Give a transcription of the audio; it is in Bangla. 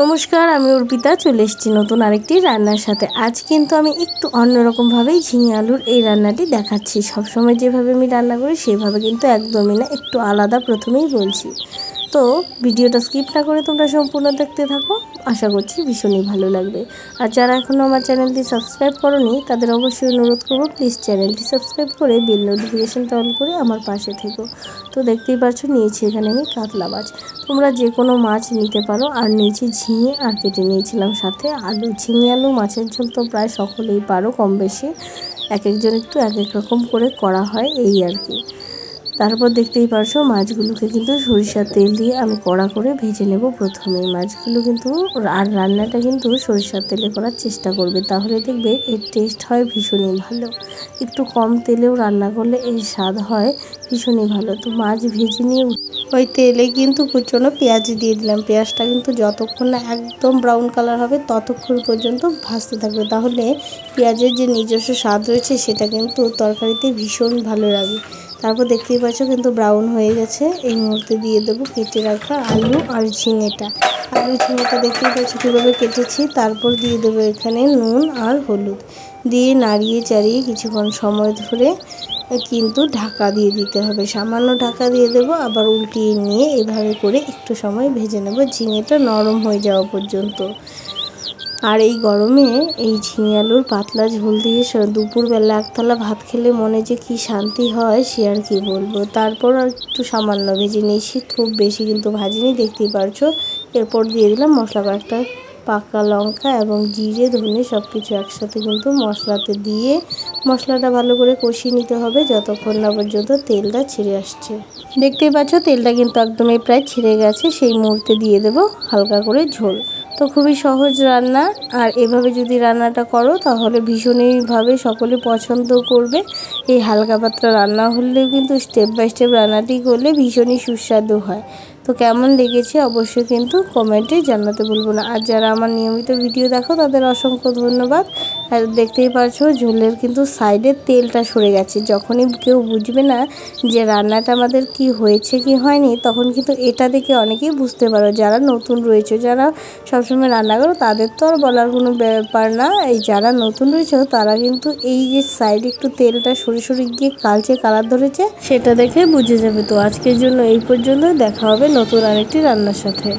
নমস্কার, আমি অর্পিতা চলে এসেছি নতুন আরেকটি রান্নার সাথে। আজ কিন্তু আমি একটু অন্যরকমভাবেই ঝিঙে আলুর এই রান্নাটি দেখাচ্ছি। সবসময় যেভাবে আমি রান্না করি সেভাবে কিন্তু একদমই না, একটু আলাদা প্রথমেই বলছি। তো ভিডিওটা স্কিপ না করে তোমরা সম্পূর্ণ দেখতে থাকো, আশা করছি ভীষণই ভালো লাগবে। আর যারা এখনও আমার চ্যানেলটি সাবস্ক্রাইব করোনি তাদের অবশ্যই অনুরোধ করবো, প্লিজ চ্যানেলটি সাবস্ক্রাইব করে বেল নোটিফিকেশানটা অন করে আমার পাশে থেকো। তো দেখতেই পাচ্ছ নিয়েছি এখানে আমি কাতলা মাছ, তোমরা যে কোনো মাছ নিতে পারো। আর নিয়েছি ঝিঙে, আর কেটে নিয়েছিলাম সাথে আলু। ঝিঙে আলু মাছের ঝোল তো প্রায় সকলেই পারো কম বেশি, এক একজন একটু এক এক রকম করে করা হয় এই আর কি। তারপর দেখতেই পারছো মাছগুলোকে কিন্তু সরিষার তেল দিয়ে আমি কড়া করে ভেজে নেব প্রথমে মাছগুলো কিন্তু। আর রান্নাটা কিন্তু সরিষার তেলে করার চেষ্টা করবে, তাহলে দেখবে এর টেস্ট হয় ভীষণই ভালো। একটু কম তেলেও রান্না করলে এর স্বাদ হয় ভীষণই ভালো। তো মাছ ভেজে নিয়ে ওই তেলে কিন্তু কুচনো পেঁয়াজ দিয়ে দিলাম। পেঁয়াজটা কিন্তু যতক্ষণ না একদম ব্রাউন কালার হবে ততক্ষণ পর্যন্ত ভাজতে থাকবে, তাহলে পেঁয়াজের যে নিজস্ব স্বাদ রয়েছে সেটা কিন্তু তরকারিতে ভীষণ ভালো লাগে। তারপর দেখতেই পাচ্ছ কিন্তু ব্রাউন হয়ে গেছে। এই মুহূর্তে দিয়ে দেবো কেটে রাখা আলু আর ঝিঙেটা। আলু ঝিঙেটা দেখতেই পাচ্ছ কীভাবে কেটেছি। তারপর দিয়ে দেবো এখানে নুন আর হলুদ দিয়ে নাড়িয়ে চাড়িয়ে কিছুক্ষণ সময় ধরে কিন্তু ঢাকা দিয়ে দিতে হবে। সামান্য ঢাকা দিয়ে দেবো, আবার উল্টিয়ে নিয়ে এভাবে করে একটু সময় ভেজে নেব ঝিঙেটা নরম হয়ে যাওয়া পর্যন্ত। আর এই গরমে এই ঝিঙে আলুর পাতলা ঝোল দিয়ে দুপুরবেলা এক থালা ভাত খেলে মনে যে কি শান্তি হয় সে আর কি বলবো। তারপর আর একটু সামান্য ভেজে নিয়েছি, খুব বেশি কিন্তু ভাজিনি, দেখতেই পারছো। এরপর দিয়ে দিলাম মশলা, কয়েকটা পাকা লঙ্কা এবং জিরে ধনে সব কিছু একসাথে কিন্তু মশলাতে দিয়ে মশলাটা ভালো করে কষিয়ে নিতে হবে যতক্ষণ না পর্যন্ত তেলটা ছেড়ে আসছে। দেখতেই পাচ্ছ তেলটা কিন্তু একদমই প্রায় ছেড়ে গেছে। সেই মুহূর্তে দিয়ে দেবো হালকা করে ঝোল। তো খুবই সহজ রান্না, আর এভাবে যদি রান্নাটা করো তাহলে ভীষণইভাবে সকলে পছন্দ করবে। এই হালকা পাতলা রান্না হলেও কিন্তু স্টেপ বাই স্টেপ রান্নাটি করলে ভীষণই সুস্বাদু হয়। তো কেমন লেগেছে অবশ্যই কিন্তু কমেন্টে জানাতে ভুলবো না। আর যারা আমার নিয়মিত ভিডিও দেখো তাদের অসংখ্য ধন্যবাদ। আর দেখতেই পাচ্ছ ঝোলের কিন্তু সাইডে তেলটা সরে গেছে। যখনই কেউ বুঝবে না যে রান্নাটা আমাদের কি হয়েছে কি হয়নি, তখন কিন্তু এটা দেখে অনেকেই বুঝতে পারো। যারা নতুন রয়েছে, যারা সবসময় রান্না করো তাদের তো আর বলার কোনো ব্যাপার না। এই যারা নতুন রয়েছে তারা কিন্তু এই যে সাইডে একটু তেলটা সরে সরে গিয়ে কালচে কালার ধরেছে সেটা দেখে বুঝে যাবে। তো আজকের জন্য এই পর্যন্ত, দেখা হবে নতুন আরেকটি রান্নার সাথে।